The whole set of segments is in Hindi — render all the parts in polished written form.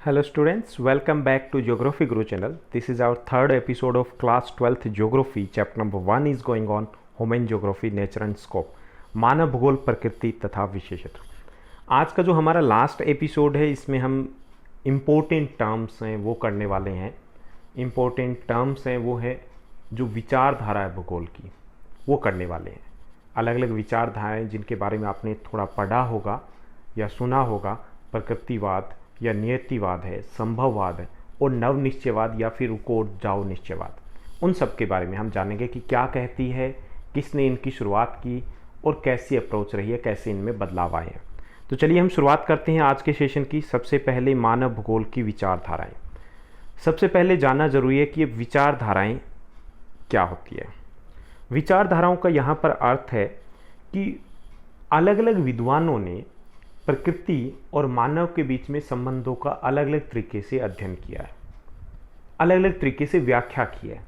Hello students, welcome back to Geography Guru channel. This is our third episode of class 12th Geography. Chapter number 1 is going on Human Geography, Nature and Scope. मानव भूगोल, प्रकृति तथा विशेषता। आज का जो हमारा लास्ट एपिसोड है इसमें हम इम्पोर्टेंट टर्म्स हैं वो करने वाले हैं। इम्पोर्टेंट टर्म्स हैं वो है जो विचारधारा है भूगोल की, वो करने वाले हैं। अलग अलग विचारधाराएं जिनके बारे में आपने थोड़ा पढ़ा होगा या सुना होगा, प्रकृतिवाद या नियतिवाद है, संभववाद है और नवनिश्चयवाद या फिर रुको और जाओ निश्चयवाद। उन सब के बारे में हम जानेंगे कि क्या कहती है, किसने इनकी शुरुआत की और कैसी अप्रोच रही है, कैसे इनमें बदलाव आए हैं। तो चलिए हम शुरुआत करते हैं आज के सेशन की। सबसे पहले मानव भूगोल की विचारधाराएं। सबसे पहले जानना जरूरी है कि ये विचारधाराएं क्या होती है। विचारधाराओं का यहाँ पर अर्थ है कि अलग अलग विद्वानों ने प्रकृति और मानव के बीच में संबंधों का अलग अलग तरीके से अध्ययन किया है, अलग अलग तरीके से व्याख्या की है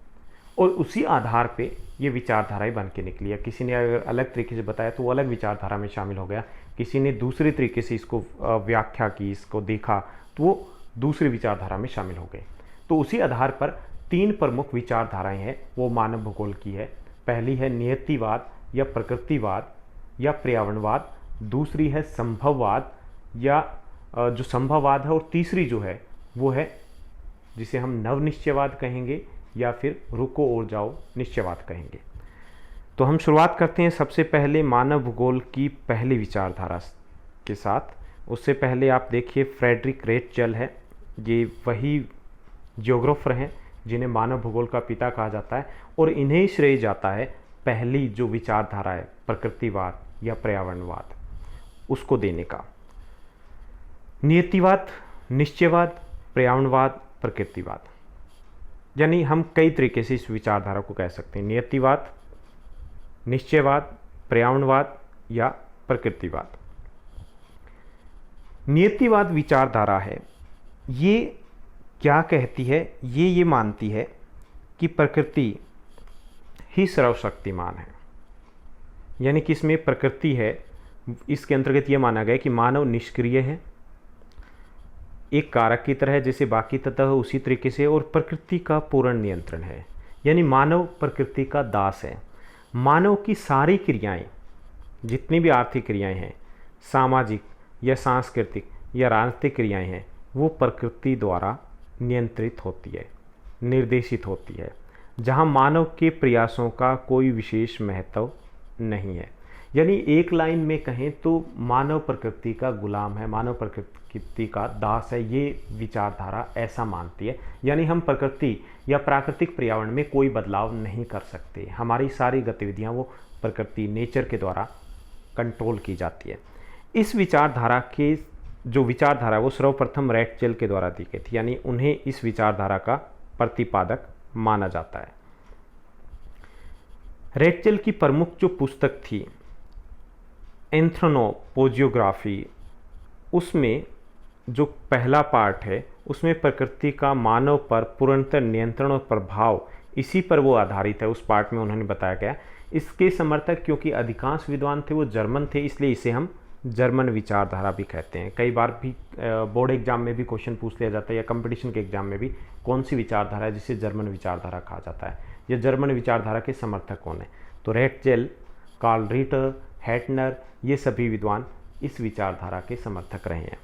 और उसी आधार पे ये विचारधाराएं बन के निकली है। किसी ने अगर अलग तरीके से बताया तो वो अलग विचारधारा में शामिल हो गया, किसी ने दूसरे तरीके से इसको व्याख्या की, इसको देखा तो वो दूसरी विचारधारा में शामिल हो गए। तो उसी आधार पर तीन प्रमुख विचारधाराएं हैं वो मानव भूगोल की है। पहली है नियतिवाद या प्रकृतिवाद या पर्यावरणवाद, दूसरी है संभववाद या जो संभववाद है, और तीसरी जो है वो है जिसे हम नवनिश्चयवाद कहेंगे या फिर रुको और जाओ निश्चयवाद कहेंगे। तो हम शुरुआत करते हैं सबसे पहले मानव भूगोल की पहली विचारधारा के साथ। उससे पहले आप देखिए फ्रेडरिक रेटचेल है, ये वही जियोग्राफर हैं जिन्हें मानव भूगोल का पिता कहा जाता है और इन्हें श्रेय जाता है पहली जो विचारधारा है प्रकृतिवाद या पर्यावरणवाद उसको देने का। नियतिवाद, निश्चयवाद, पर्यावरणवाद, प्रकृतिवाद, यानी हम कई तरीके से इस विचारधारा को कह सकते हैं। नियतिवाद, निश्चयवाद, पर्यावरणवाद या प्रकृतिवाद। नियतिवाद विचारधारा है, ये क्या कहती है, ये मानती है कि प्रकृति ही सर्वशक्तिमान है, यानी कि इसमें प्रकृति है। इसके अंतर्गत यह माना गया कि मानव निष्क्रिय है, एक कारक की तरह है जैसे बाकी तत्व है उसी तरीके से, और प्रकृति का पूर्ण नियंत्रण है, यानी मानव प्रकृति का दास है। मानव की सारी क्रियाएं, जितनी भी आर्थिक क्रियाएं हैं, सामाजिक या सांस्कृतिक या राजनीतिक क्रियाएं हैं, वो प्रकृति द्वारा नियंत्रित होती है, निर्देशित होती है, जहां मानव के प्रयासों का कोई विशेष महत्व नहीं है। यानी एक लाइन में कहें तो मानव प्रकृति का गुलाम है, मानव प्रकृति का दास है, ये विचारधारा ऐसा मानती है। यानी हम प्रकृति या प्राकृतिक पर्यावरण में कोई बदलाव नहीं कर सकते, हमारी सारी गतिविधियां वो प्रकृति नेचर के द्वारा कंट्रोल की जाती है। इस विचारधारा के जो विचारधारा वो सर्वप्रथम रेटचेल के द्वारा दी गई थी, यानी उन्हें इस विचारधारा का प्रतिपादक माना जाता है। रेटचेल की प्रमुख जो पुस्तक थी एंथ्रोपोजियोग्राफी, उसमें जो पहला पार्ट है उसमें प्रकृति का मानव पर पूर्णतः नियंत्रण और प्रभाव, इसी पर वो आधारित है। उस पार्ट में उन्होंने बताया गया। इसके समर्थक क्योंकि अधिकांश विद्वान थे वो जर्मन थे, इसलिए इसे हम जर्मन विचारधारा भी कहते हैं। कई बार भी बोर्ड एग्जाम में भी क्वेश्चन पूछ लिया जाता है या कंपटीशन के एग्जाम में भी, कौन सी विचारधारा है जिसे जर्मन विचारधारा कहा जाता है, या जर्मन विचारधारा के समर्थक कौन है। तो रेटचेल, कार्ल रिटर, हैटनर, ये सभी विद्वान इस विचारधारा के समर्थक रहे हैं।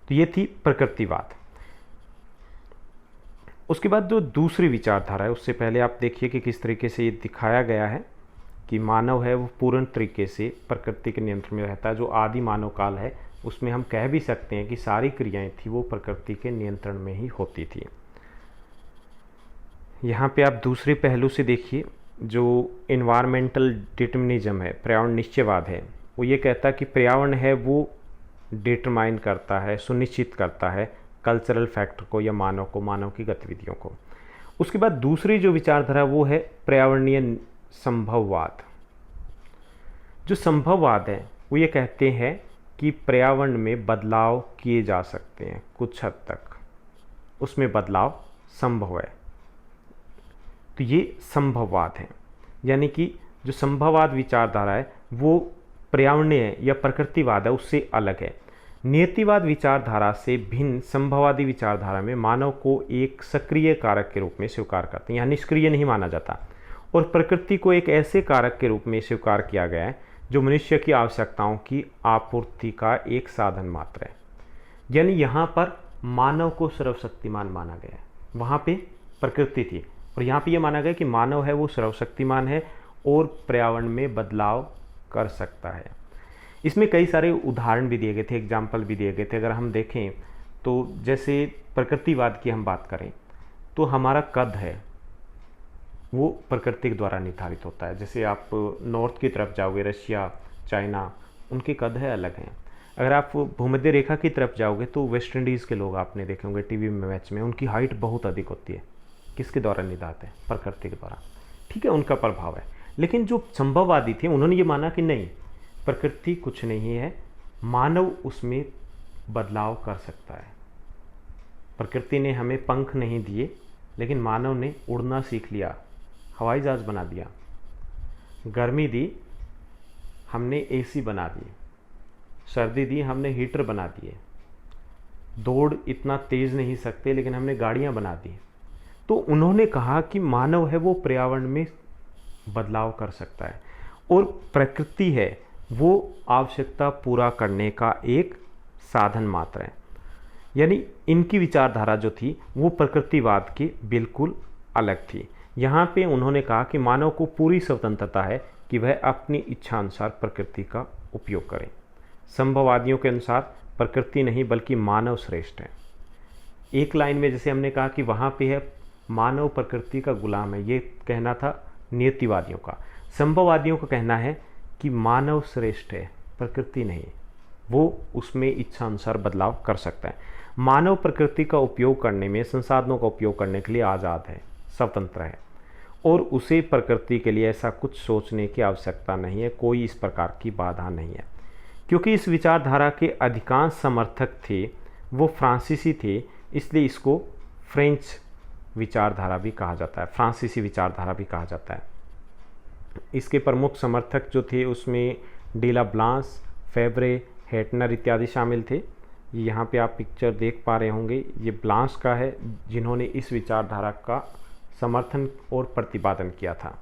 तो ये थी प्रकृतिवाद। उसके बाद जो दूसरी विचारधारा है, उससे पहले आप देखिए कि किस तरीके से ये दिखाया गया है कि मानव है वो पूर्ण तरीके से प्रकृति के नियंत्रण में रहता है। जो आदि मानव काल है उसमें हम कह भी सकते हैं कि सारी क्रियाएं थी वो प्रकृति के नियंत्रण में ही होती थी। यहाँ पे आप दूसरे पहलू से देखिए, जो इन्वायरमेंटल डिटर्मिनिज्म है, पर्यावरण निश्चयवाद है, वो ये कहता है कि पर्यावरण है वो डिटरमाइन करता है, सुनिश्चित करता है कल्चरल फैक्टर को या मानव की गतिविधियों को। उसके बाद दूसरी जो विचारधारा वो है पर्यावरणीय संभववाद। जो संभववाद है वो ये कहते हैं कि पर्यावरण में बदलाव किए जा सकते हैं, कुछ हद तक उसमें बदलाव संभव है। तो ये संभववाद है, यानी कि जो संभववाद विचारधारा है वो पर्यावरणीय या प्रकृतिवाद है उससे अलग है। नियतिवाद विचारधारा से भिन्न संभववादी विचारधारा में मानव को एक सक्रिय कारक के रूप में स्वीकार करते हैं, यहाँ निष्क्रिय नहीं माना जाता, और प्रकृति को एक ऐसे कारक के रूप में स्वीकार किया गया है जो मनुष्य की आवश्यकताओं की आपूर्ति का एक साधन मात्र है। यानी यहाँ पर मानव को सर्वशक्तिमान माना गया है, वहाँ पे प्रकृति थी, और यहाँ पे ये माना गया कि मानव है वो सर्वशक्तिमान है और पर्यावरण में बदलाव कर सकता है। इसमें कई सारे उदाहरण भी दिए गए थे, एग्जाम्पल भी दिए गए थे। अगर हम देखें तो जैसे प्रकृतिवाद की हम बात करें तो हमारा कद है वो प्रकृति के द्वारा निर्धारित होता है। जैसे आप नॉर्थ की तरफ जाओगे, रशिया, चाइना, उनके कद है अलग हैं। अगर आप भूमध्य रेखा की तरफ जाओगे तो वेस्ट इंडीज़ के लोग आपने देखे होंगे टीवी में मैच में, उनकी हाइट बहुत अधिक होती है। किसके द्वारा निर्धारित है? प्रकृति के द्वारा। ठीक है, उनका प्रभाव है। लेकिन जो संभववादी थे उन्होंने ये माना कि नहीं, प्रकृति कुछ नहीं है, मानव उसमें बदलाव कर सकता है। प्रकृति ने हमें पंख नहीं दिए, लेकिन मानव ने उड़ना सीख लिया, हवाई जहाज बना दिया। गर्मी दी, हमने एसी बना दिए। सर्दी दी, हमने हीटर बना दिए। दौड़ इतना तेज नहीं सकते, लेकिन हमने गाड़ियां बना दी। तो उन्होंने कहा कि मानव है वो पर्यावरण में बदलाव कर सकता है, और प्रकृति है वो आवश्यकता पूरा करने का एक साधन मात्र है। यानी इनकी विचारधारा जो थी वो प्रकृतिवाद की बिल्कुल अलग थी। यहाँ पे उन्होंने कहा कि मानव को पूरी स्वतंत्रता है कि वह अपनी इच्छा अनुसार प्रकृति का उपयोग करे। संभववादियों के अनुसार प्रकृति नहीं बल्कि मानव श्रेष्ठ है। एक लाइन में जैसे हमने कहा कि वहाँ पे है मानव प्रकृति का गुलाम है, ये कहना था नियतिवादियों का। संभववादियों का कहना है कि मानव श्रेष्ठ है, प्रकृति नहीं, वो उसमें इच्छा अनुसार बदलाव कर सकता है। मानव प्रकृति का उपयोग करने में, संसाधनों का उपयोग करने के लिए आज़ाद है, स्वतंत्र है, और उसे प्रकृति के लिए ऐसा कुछ सोचने की आवश्यकता नहीं है, कोई इस प्रकार की बाधा नहीं है। क्योंकि इस विचारधारा के अधिकांश समर्थक थे वो फ्रांसीसी थे, इसलिए इसको फ्रेंच विचारधारा भी कहा जाता है, फ्रांसीसी विचारधारा भी कहा जाता है। इसके प्रमुख समर्थक जो थे उसमें डेला ब्लांस, फेब्रे, हेटनर इत्यादि शामिल थे। यहाँ पे आप पिक्चर देख पा रहे होंगे, ये ब्लांस का है जिन्होंने इस विचारधारा का समर्थन और प्रतिपादन किया था।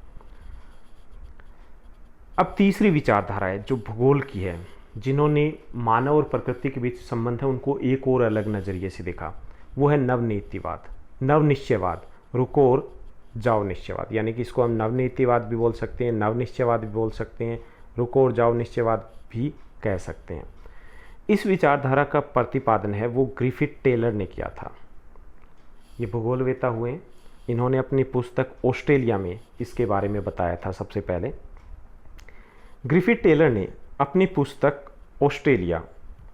अब तीसरी विचारधारा है जो भूगोल की है, जिन्होंने मानव और प्रकृति के बीच संबंध है उनको एक और अलग नज़रिए से देखा। वो है नवनीतिवाद, नवनिश्चयवाद, रुको और जाओ निश्चयवाद। यानी कि इसको हम नवनीतिवाद भी बोल सकते हैं, नवनिश्चयवाद भी बोल सकते हैं, रुको और जाओ निश्चयवाद भी कह सकते हैं। इस विचारधारा का प्रतिपादन है वो ग्रिफिथ टेलर ने किया था। ये भूगोलवेता हुए, इन्होंने अपनी पुस्तक ऑस्ट्रेलिया में इसके बारे में बताया था सबसे पहले। ग्रिफिथ टेलर ने अपनी पुस्तक ऑस्ट्रेलिया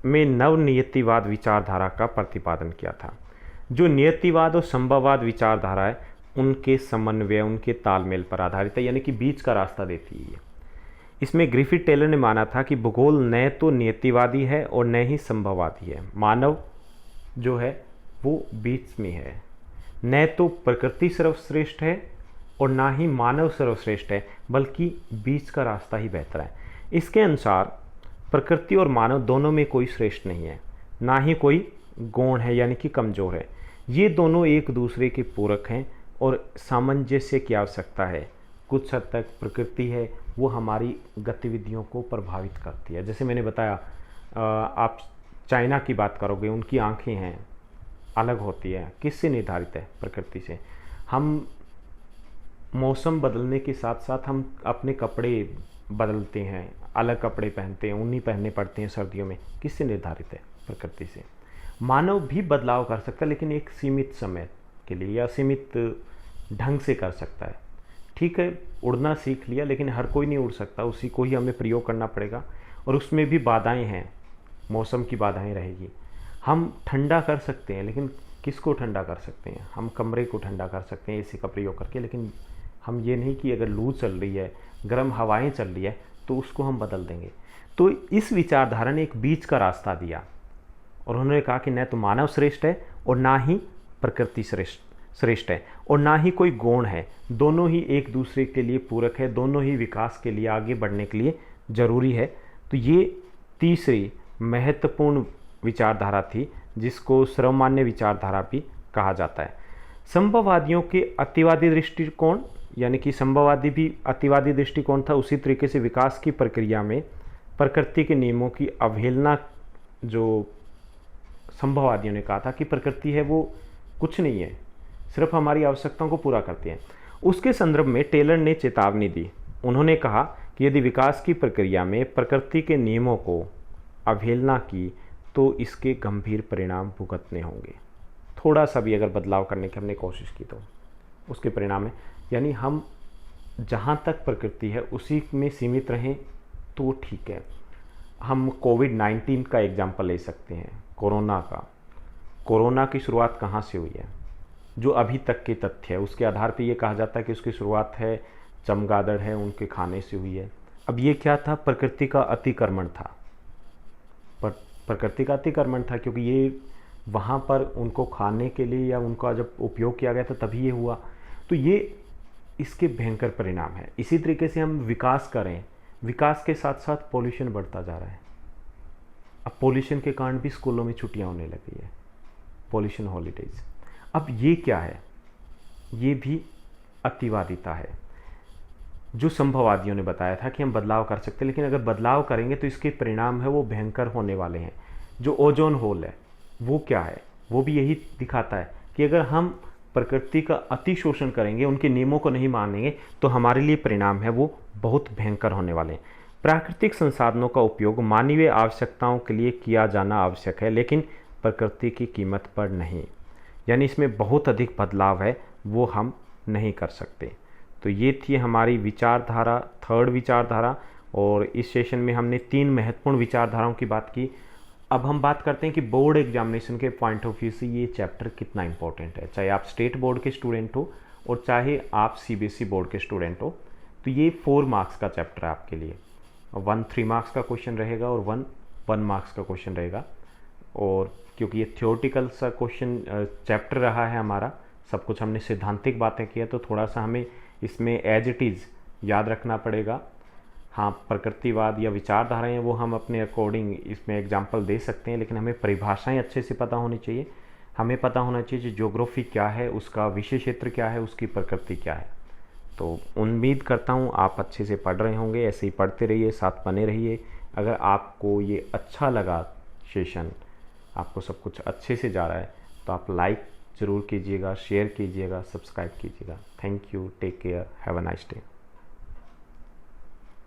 में नवनियतिवाद विचारधारा का प्रतिपादन किया था, जो नियतिवाद और संभववाद विचारधारा है उनके समन्वय, उनके तालमेल पर आधारित है, यानी कि बीच का रास्ता देती है। इसमें ग्रिफिथ टेलर ने माना था कि भूगोल न तो नियतिवादी है और न ही संभववादी है, मानव जो है वो बीच में है। न तो प्रकृति सर्वश्रेष्ठ है और ना ही मानव सर्वश्रेष्ठ है, बल्कि बीच का रास्ता ही बेहतर है। इसके अनुसार प्रकृति और मानव दोनों में कोई श्रेष्ठ नहीं है, ना ही कोई गौण है यानी कि कमज़ोर है। ये दोनों एक दूसरे के पूरक हैं और सामंजस्य की आवश्यकता है। कुछ हद तक प्रकृति है वो हमारी गतिविधियों को प्रभावित करती है। जैसे मैंने बताया, आप चाइना की बात करोगे, उनकी आंखें हैं अलग होती है, किससे निर्धारित है? प्रकृति से। हम मौसम बदलने के साथ साथ हम अपने कपड़े बदलते हैं, अलग कपड़े पहनते हैं, ऊनी पहनने पड़ते हैं सर्दियों में, किससे निर्धारित है? प्रकृति से। मानव भी बदलाव कर सकता है, लेकिन एक सीमित समय के लिए या सीमित ढंग से कर सकता है। ठीक है, उड़ना सीख लिया, लेकिन हर कोई नहीं उड़ सकता, उसी को ही हमें प्रयोग करना पड़ेगा, और उसमें भी बाधाएं हैं, मौसम की बाधाएं रहेगी। हम ठंडा कर सकते हैं, लेकिन किसको ठंडा कर सकते हैं? हम कमरे को ठंडा कर सकते हैं एसी का प्रयोग करके, लेकिन हम ये नहीं कि अगर लू चल रही है, गर्म हवाएं चल रही है तो उसको हम बदल देंगे। तो इस विचारधारा ने एक बीच का रास्ता दिया, और उन्होंने कहा कि न तो मानव श्रेष्ठ है और ना ही प्रकृति श्रेष्ठ है, और ना ही कोई गौण है। दोनों ही एक दूसरे के लिए पूरक है, दोनों ही विकास के लिए, आगे बढ़ने के लिए ज़रूरी है। तो ये तीसरी महत्वपूर्ण विचारधारा थी जिसको सर्वमान्य विचारधारा भी कहा जाता है। संभववादियों के अतिवादी दृष्टिकोण, यानी कि संभववादी भी अतिवादी दृष्टिकोण था, उसी तरीके से विकास की प्रक्रिया में प्रकृति के नियमों की अवहेलना, जो संभववादियों ने कहा था कि प्रकृति है वो कुछ नहीं है, सिर्फ हमारी आवश्यकताओं को पूरा करती है, उसके संदर्भ में टेलर ने चेतावनी दी। उन्होंने कहा कि यदि विकास की प्रक्रिया में प्रकृति के नियमों को अवहेलना की तो इसके गंभीर परिणाम भुगतने होंगे। थोड़ा सा भी अगर बदलाव करने की हमने कोशिश की तो उसके परिणाम है, यानी हम जहाँ तक प्रकृति है उसी में सीमित रहें तो ठीक है। हम कोविड-19 का एग्जाम्पल ले सकते हैं, कोरोना की शुरुआत कहाँ से हुई है, जो अभी तक के तथ्य है उसके आधार पर यह कहा जाता है कि उसकी शुरुआत है चमगादड़ है उनके खाने से हुई है। अब ये क्या था, प्रकृति का अतिक्रमण था, प्रकृति का अतिक्रमण था, क्योंकि ये वहाँ पर उनको खाने के लिए या उनका जब उपयोग किया गया था तभी ये हुआ। तो ये इसके भयंकर परिणाम है। इसी तरीके से हम विकास करें, विकास के साथ साथ पॉल्यूशन बढ़ता जा रहा है। अब पॉल्यूशन के कारण भी स्कूलों में छुट्टियां होने लगी है, पॉल्यूशन हॉलीडेज। अब ये क्या है, ये भी अतिवादिता है। जो संभववादियों ने बताया था कि हम बदलाव कर सकते हैं, लेकिन अगर बदलाव करेंगे तो इसके परिणाम है वो भयंकर होने वाले हैं। जो ओजोन होल है वो क्या है, वो भी यही दिखाता है कि अगर हम प्रकृति का अति शोषण करेंगे, उनके नियमों को नहीं मानेंगे, तो हमारे लिए परिणाम है वो बहुत भयंकर होने वाले हैं। प्राकृतिक संसाधनों का उपयोग मानवीय आवश्यकताओं के लिए किया जाना आवश्यक है, लेकिन प्रकृति की कीमत पर नहीं। यानी इसमें बहुत अधिक बदलाव है वो हम नहीं कर सकते। तो ये थी हमारी विचारधारा, थर्ड विचारधारा, और इस सेशन में हमने 3 महत्वपूर्ण विचारधाराओं की बात की। अब हम बात करते हैं कि बोर्ड एग्जामिनेशन के पॉइंट ऑफ व्यू से ये चैप्टर कितना इंपॉर्टेंट है। चाहे आप स्टेट बोर्ड के स्टूडेंट हो और चाहे आप सीबीएसई बोर्ड के स्टूडेंट हो, तो ये 4 मार्क्स का चैप्टर है आपके लिए। 1 3 मार्क्स का क्वेश्चन रहेगा और 1 मार्क्स का क्वेश्चन रहेगा। और क्योंकि ये थियोरटिकल सा क्वेश्चन चैप्टर रहा है हमारा, सब कुछ हमने सिद्धांतिक बातें की है, तो थोड़ा सा हमें इसमें एज इट इज़ याद रखना पड़ेगा। हाँ, प्रकृतिवाद या विचारधाराएं वो हम अपने अकॉर्डिंग इसमें एग्जाम्पल दे सकते हैं, लेकिन हमें परिभाषाएं अच्छे से पता होनी चाहिए। हमें पता होना चाहिए कि ज्योग्राफी क्या है, उसका विषय क्षेत्र क्या है, उसकी प्रकृति क्या है। तो उम्मीद करता हूँ आप अच्छे से पढ़ रहे होंगे। ऐसे ही पढ़ते रहिए, साथ बने रहिए। अगर आपको ये अच्छा लगा सेशन, आपको सब कुछ अच्छे से जा रहा है, तो आप लाइक ज़रूर कीजिएगा, शेयर कीजिएगा, सब्सक्राइब कीजिएगा। Thank you, take care, have a nice day.